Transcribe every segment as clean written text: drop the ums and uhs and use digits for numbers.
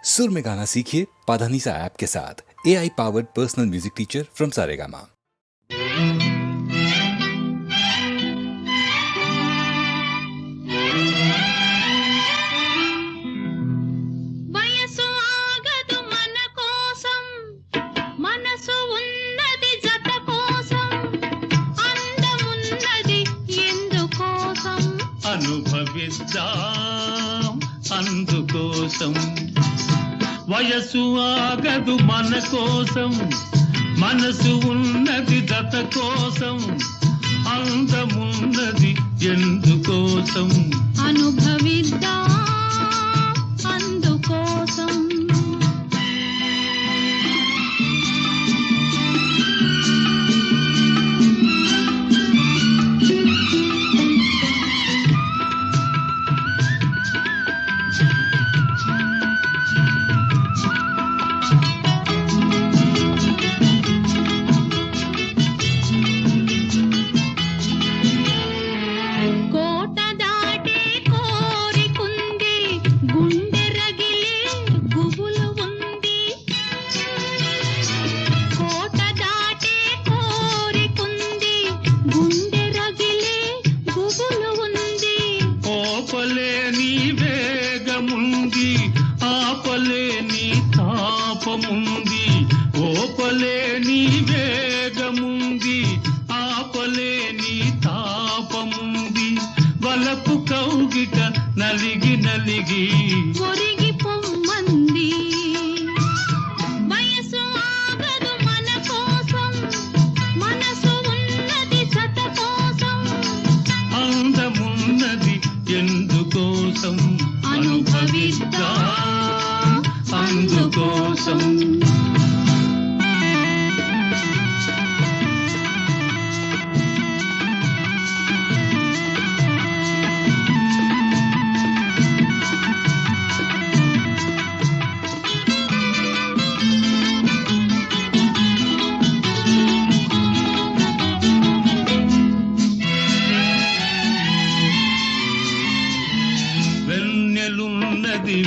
सुर में गाना सीखिए पाधानीसा ऐप के साथ। AI powered personal music teacher from Saregama. అనుభవిద్దాం అందుకోసం వయసు ఆగదు మన కోసం మనసు ఉన్నది జత కోసం అందమున్నది ఎందుకోసం అనుభవిద్దాం అందుకోసం నలిగి నలిగి ఒరిగి పొమ్మంది వయసు ఆగదు మన కోసం మనసు ఉన్నది జత కోసం అందమున్నది ఎందుకోసం అనుభవిద్దాం అందుకోసం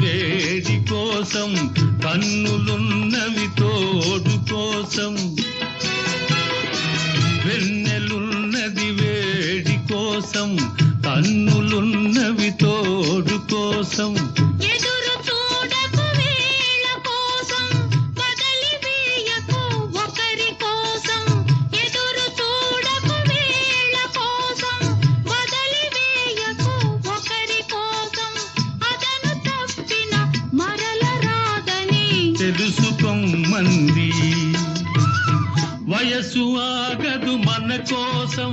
వేడి కోసం కన్నులున్నవి తోడు కోసం వెన్నెలున్నది వేడి కోసం కన్నులున్నవి తోడు కోసం ఎదురు చూడకు వేళ కోసం బదలి వేయకు ఒకరి కోసం ఎదురు చూడకు వేళ కోసం బదలి వేయకు ఒకరి కోసం అదను తప్పిన మరల రాదని తెలుసుకోమంది వయసు ఆగదు మన కోసం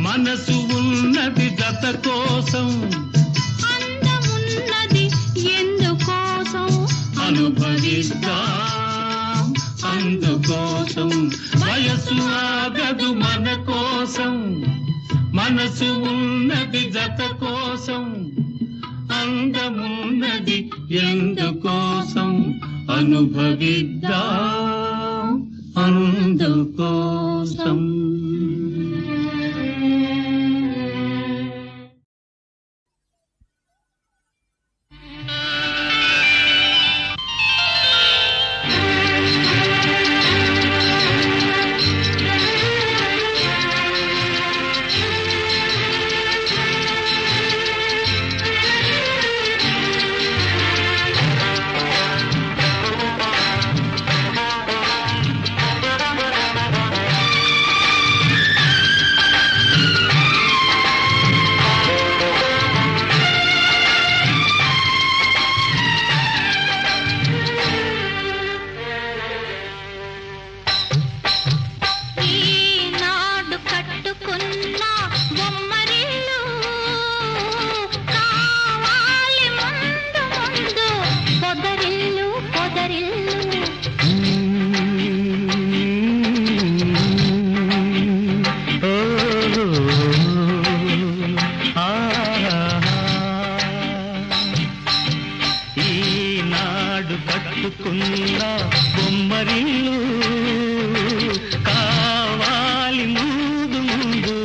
మనసు ఉన్నది జత కోసం అందమున్నది ఎందుకోసం అనుభవిద్దాం అందుకోసం వయసు ఆగదు మన కోసం మనసు ఉన్నది జత కోసం అందమున్నది ఎందుకోసం అనుభవిద్దాం అందుకోసం. కట్టుకున్న బొమ్మరిల్లు కావాలి ముందు ముందు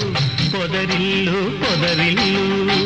పొదరిల్లు పొదరిల్లు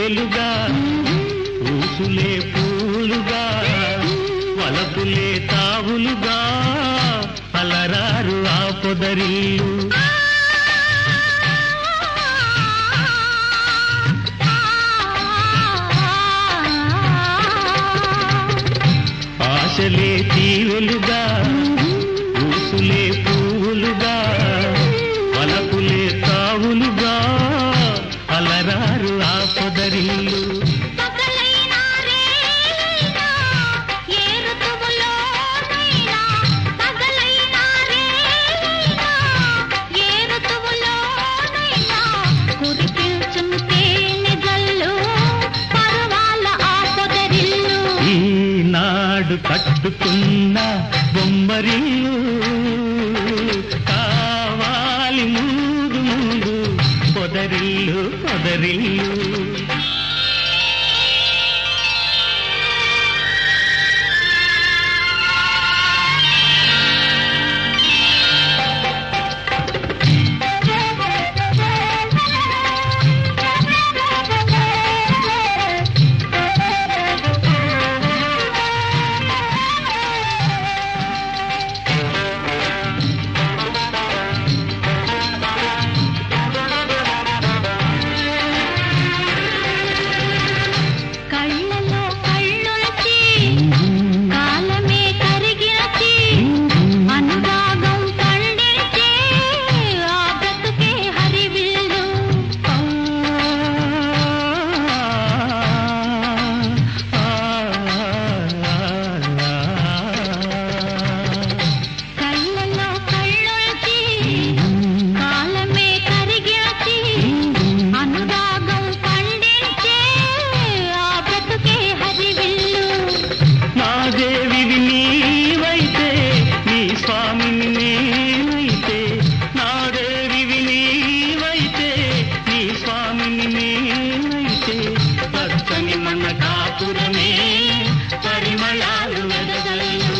తీవెలుగా ఊసులే పూలుగా వలపులే తావులుగా అలరారు ఆ పొదరిల్లు ఆశలే తీవెలుగా ఊసులే పూలుగా వలపులే తావులుగా అలరారు ఆ పొదరిల్లు పగలైనా రేయినా ఏ ఋతువులోనైనా పగలైనా రేయినా ఏ ఋతువులోనైనా కురిపించును తేనె జల్లు పరువాల ఆ పొదరిల్లు ఈనాడు కట్టుకున్న బొమ్మరిల్లు కావాలి ముందు ముందు పొదరిల్లు పొదరిల్లు కళ్ళలో కళ్ళుంచి కాలమే కరిగినచి అనురాగం పండించి ఆ బ్రతుకే హరివిల్లు కళ్ళలో కళ్ళుంచి కాలమే కరిగినచి అనురాగం పండించి ఆ బ్రతుకే హరివిల్లు నా దేవివి నీవైతే నీ స్వామిని నేనైతే నా దేవివి నీవైతే నీ స్వామిని నేనైతే పచ్చని మన కాపురమే పరిమళాలు వెదజల్లు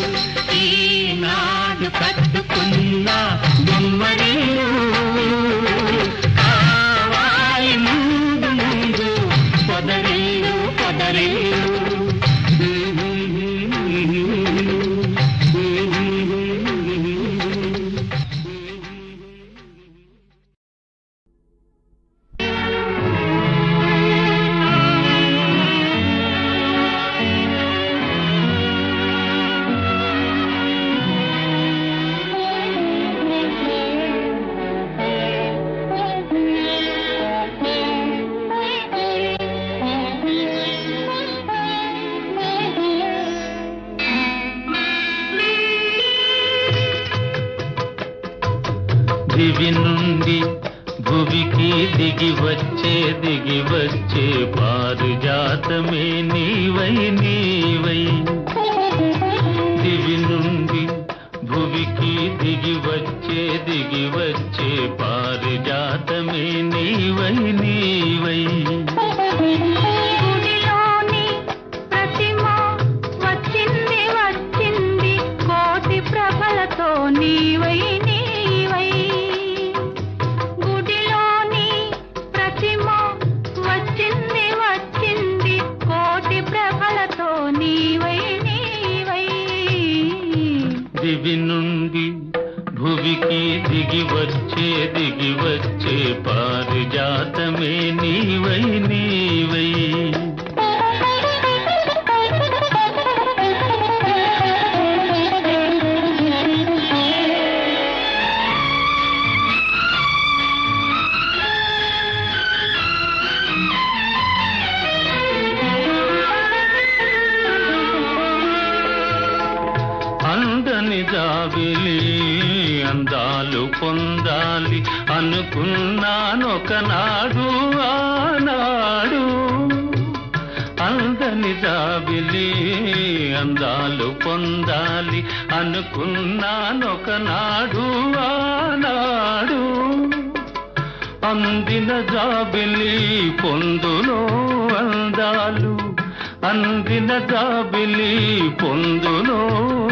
ఈనాడు కట్టుకున్న బొమ్మరిల్లు కావాలి ముందు ముందు పొదరిల్లు పొదరిల్లు దివి నుండి భువికి దిగి వచ్చే పారిజాతమే నీవై నీవై దివి నుండి భువికి దిగి వచ్చే పారిజాతమే నీవై నీవై గుడిలోని ప్రతిమ వచ్చింది వచ్చింది కోటి ప్రభలతో నీవై నీవై గుడిలోని ప్రతిమ వచ్చింది వచ్చింది కోటి ప్రభలతో నీవై నీవై దివి నుండి భువికి దిగి వచ్చే పారిజాతమే నీవై నీవై అందని జాబిలి అందాలు పొందాలి అనుకున్నానొకనాడు ఆనాడు అందని జాబిలి అందాలు పొందాలి అనుకున్నానొకనాడు ఆనాడు అందిన జాబిలి పొందులో అందాలు అందిన జాబిలి పొందులో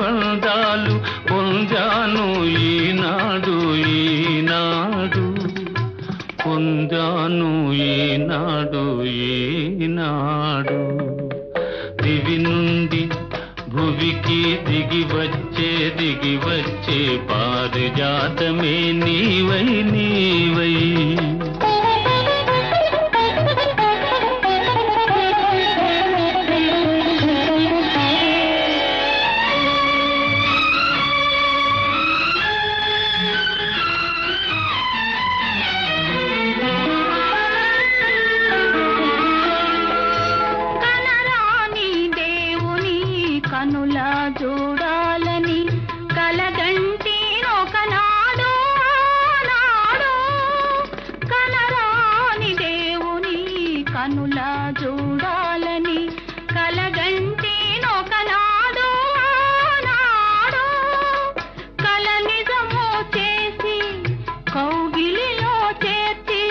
అందాలు పొందాను ఈనాడు ఈనాడు పొందాను ఈనాడు ఈనాడు ఈనాడు దివి నుండి భువికి దిగి వచ్చే పారిజాతమే నీవై నీవై. కనులా చూడాలని కలగంటి ఒకనాడు నాడు కనరాని దేవుని కనులా చూడాలని కలగంటి ఒకనాడు నాడు కల నిజము చేసి కౌగిలిలో చేర్చి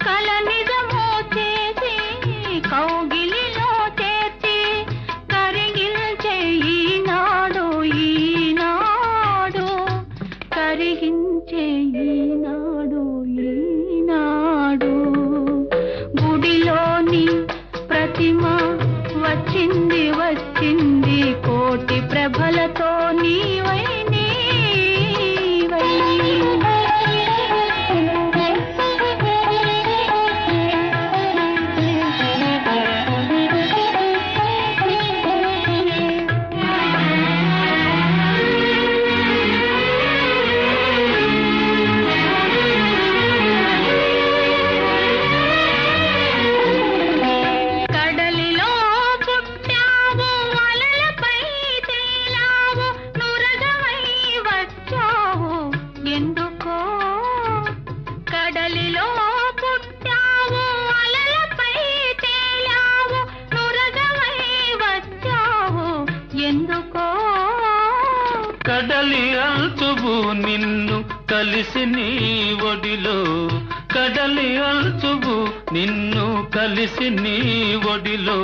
కల నిజము చేసి కౌగిలిలో చేర్చి కరిగించే ఈనాడు ఈనాడు కరిగించే ఈనాడు ఈనాడు గుడిలోని ప్రతిమ వచ్చింది వచ్చింది కోటి ప్రభలతో నీవై నీవై. కడలిలో పుట్టావు అలలపై తేలావు నురగమై వచ్చావు ఎందుకో కడలిలో పుట్టావు అలలపై తేలావు నురగమై వచ్చావు ఎందుకో కడలి అల్చువు నిన్ను కలిసి నీ ఒడిలో కడలి అల్చువు నిన్ను కలిసి నీ ఒడిలో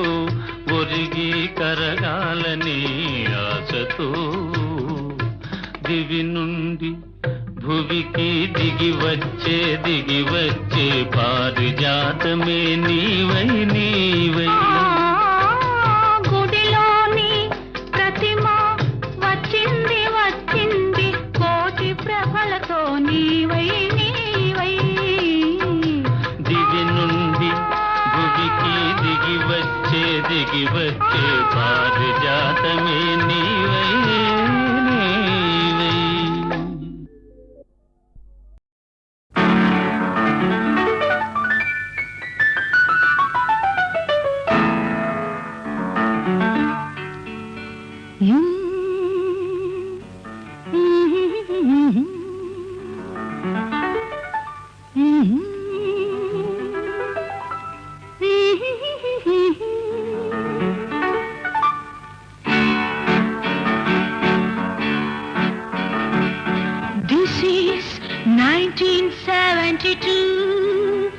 ఒరిగి కరగాలని ఆశతో దివి నుండి భువికి దిగి వచ్చే పారిజాతమే నీవై నీవై. గుడిలోని ప్రతిమ వచ్చింది వచ్చింది కోటి ప్రభలతో నీవై నీవై. దివి నుండి భువికి దిగి వచ్చే పారిజాతమే నీవై నీవై. This is 1972.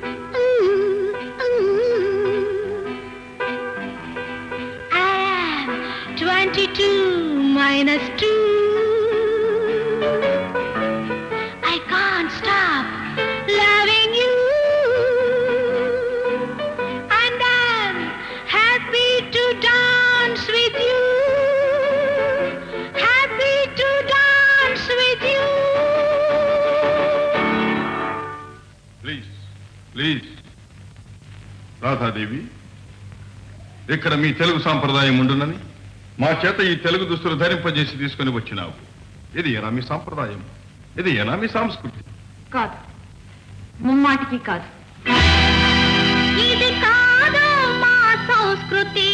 I am 22 minus 2. I can't stop loving you. And I'm happy to dance with you. Happy to dance with you. Please Radha Devi, ఇక్కడ మీ తెలుగు సాంప్రదాయం ఉండునని మా చేత ఈ తెలుగు దుస్తులు ధరింపజేసి తీసుకుని వచ్చినావు. ఇది ఎలా మీ సాంప్రదాయం? ఇది ఎలా మీ సంస్కృతి? కాదు, ముమ్మాటికి కాదు. ఇది కాదు మా సంస్కృతి,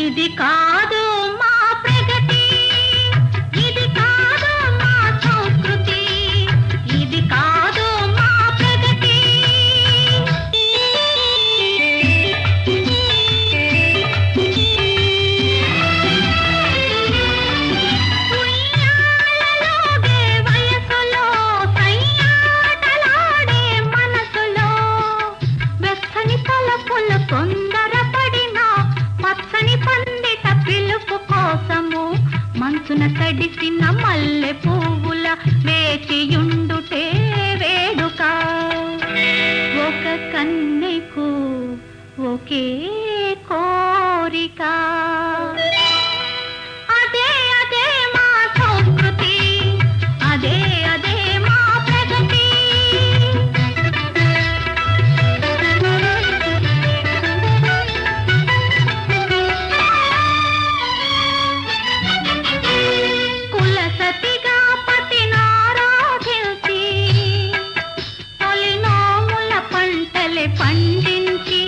ఇది కాదు మా ప్రగతి, ఇది కాదు మా సంస్కృతి, ఇది కాదు మా ప్రగతి. ఉయ్యాలలోగే వయసులో సయ్యాటలాడే మనసులో వెచ్చని తలపుల తొందరపడిన పచ్చని పందిట పిలుపు ఒకే కోరిక. అదే అదే మా సంస్కృతి, అదే అదే మా ప్రగతి. కులసతిగా పతినారాధించి తొలి నోముల పంటలే పండించి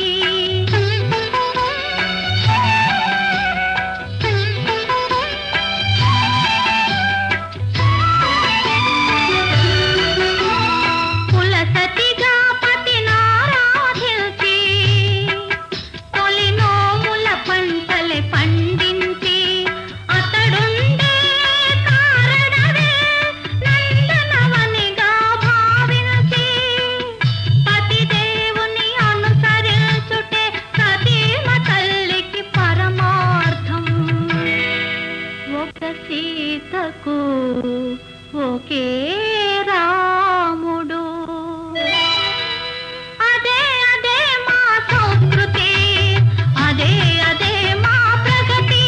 కులసతిగా పతినారాధించి తొలి నోముల పంటలే పండించి అతడుండే కారణమే నందనవనిగా భావించి పతిదేవుని అనుసరించుటే సతీమ తల్లికి పరమార్థం. ఒక సీతకు ఒకే రాముడు. అదే అదే మా సంస్కృతి, అదే అదే మా ప్రగతి.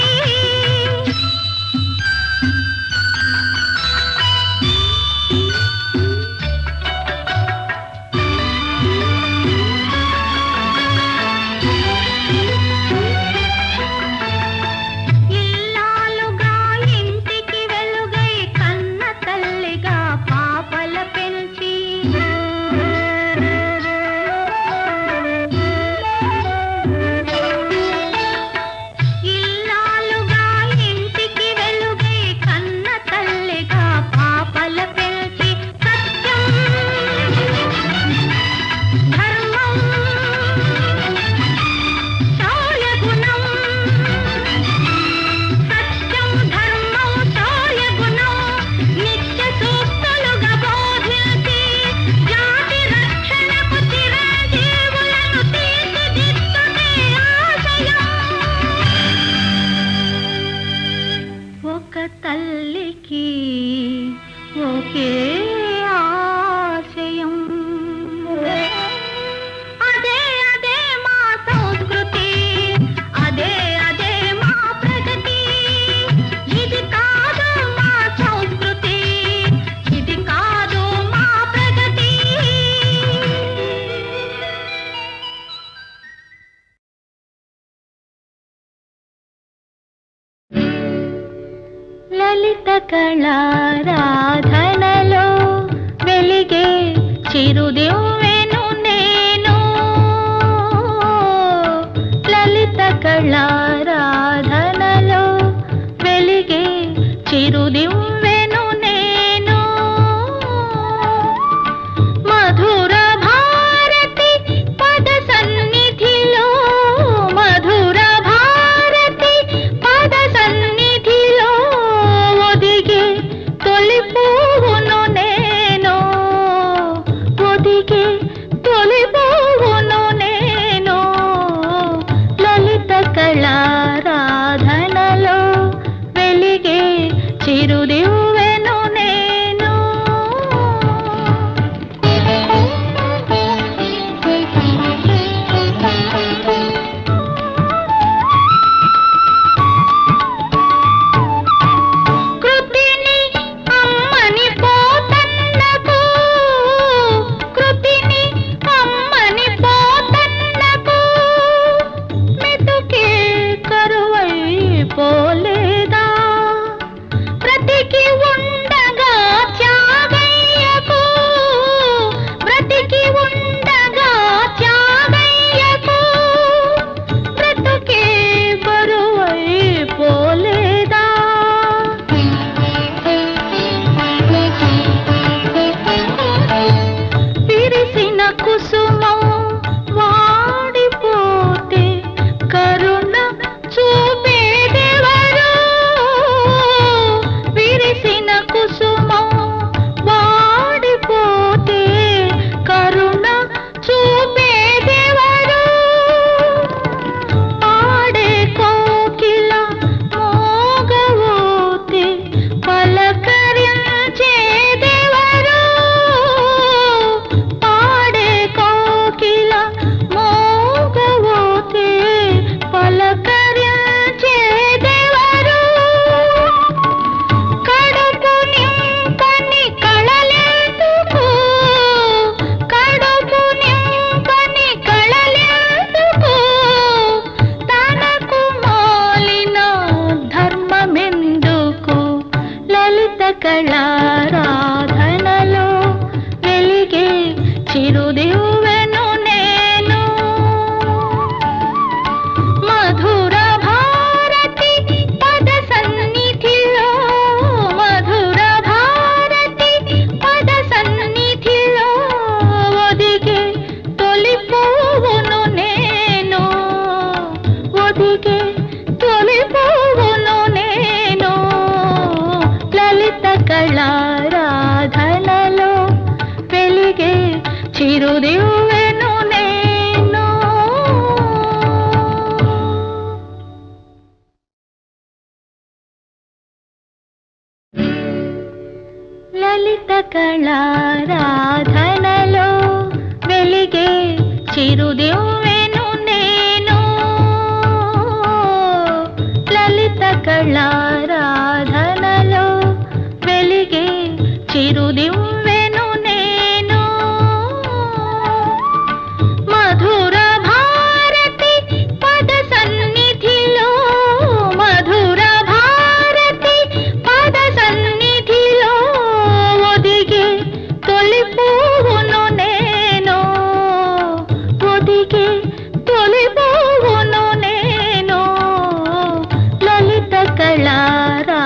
ఇల్లాలుగా ఇంటికి వెలుగై కన్న తల్లిగా పాపల పెంచి ఇల్లాలుగా ఇంటికి వెలుగై కన్న తల్లిగా పాపల పెంచి సత్యం ధర్మం శౌర్య గుణం, సత్యం ధర్మం శౌర్య గుణం నిత్య సూక్తులుగా బోధించి జాతి రక్షణకు చిరంజీవులను తీర్చిదిద్దునే ఆశయం. ఒక తల్లికి ఒకే ఆశయం. అదే అదే మా సంస్కృతి, అదే అదే మా ప్రగతి. ఇది కాదు మా సంస్కృతి, ఇది కాదు మా ప్రగతి. లలిత కళారాధనలో వెలిగే చిరుదివ్వెను నేను. లలిత కళారాధనలో వెలిగే చిరుదివ్వెను నేను. మధుర భారతి పద సన్నిధిలో, మధుర భారతి పద సన్నిధిలో ఒదిగే తొలి పువ్వును నేను, ఒదిగే చిరుదివ్వెను నేను. లలిత కళారాధనలో వెలిగే చిరుదివ్వెను నేను. లలిత కళారాధనలో వెలిగే చిరుదివ్వెను నేను. మధుర భారతి పద సన్నిధిలో, మధుర భారతి పద సన్నిధిలో ఒదిగే తొలి పువ్వును నేను. ఒదిగే తొలి పువ్వును నేను. లలిత కళారాధనలో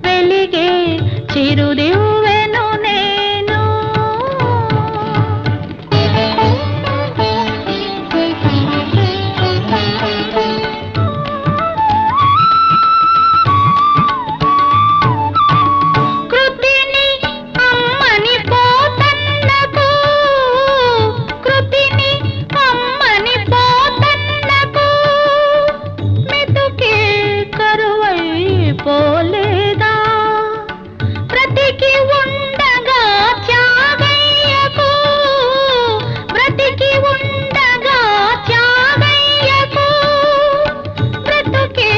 వెలిగే చిరుదివ్వెను నేను. కృతిని అమ్మని పోతన్నకు, కృతిని అమ్మని పోతన్నకు మెతుకే కరువై పోలేదా. బ్రతికి ఉండగా త్యాగయ్యకు, బ్రతికి ఉండగా త్యాగయ్యకు బ్రతుకే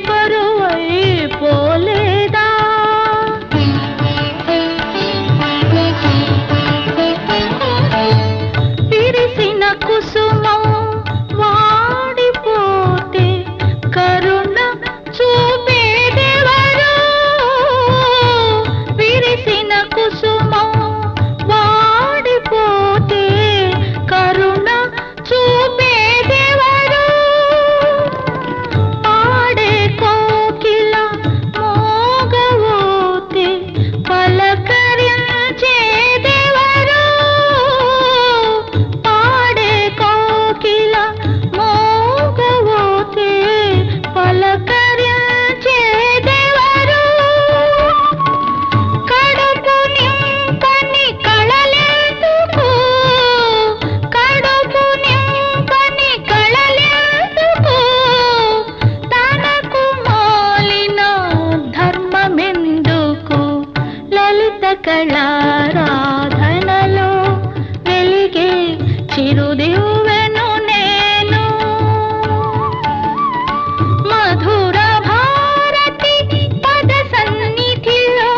బరువై పోలేదా. విరిసిన కుసుమం వాడిపోతే కరుణ చూపేదెవరు. విరిసిన కుసుమం వాడిపోతే కరుణ చూపేదెవరు. పాడే కోకిల మోగవోతే పలకరించేదెవరు. పాడే కోకిల మోగవోతే పలకరించేదెవరు. కడుపు నింపని కళలెందుకు, కడుపు నింపని కళలెందుకు, తనకు మాలిన ధర్మమెందుకు. లలిత కళారాధనలో వెలిగే చిరుదివ్వెను నేను. మధుర భారతి పద సన్నిధిలో,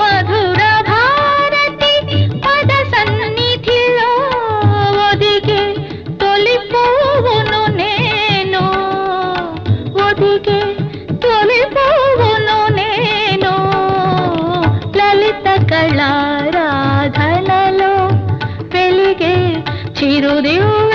మధుర భారతి పద సన్నిధిలో ఒదిగే తొలి పువ్వును నేను. ఒదిగే తొలి పువ్వును నేను. లలిత కళారాధనలో వెలిగే చిరుదివ్వెను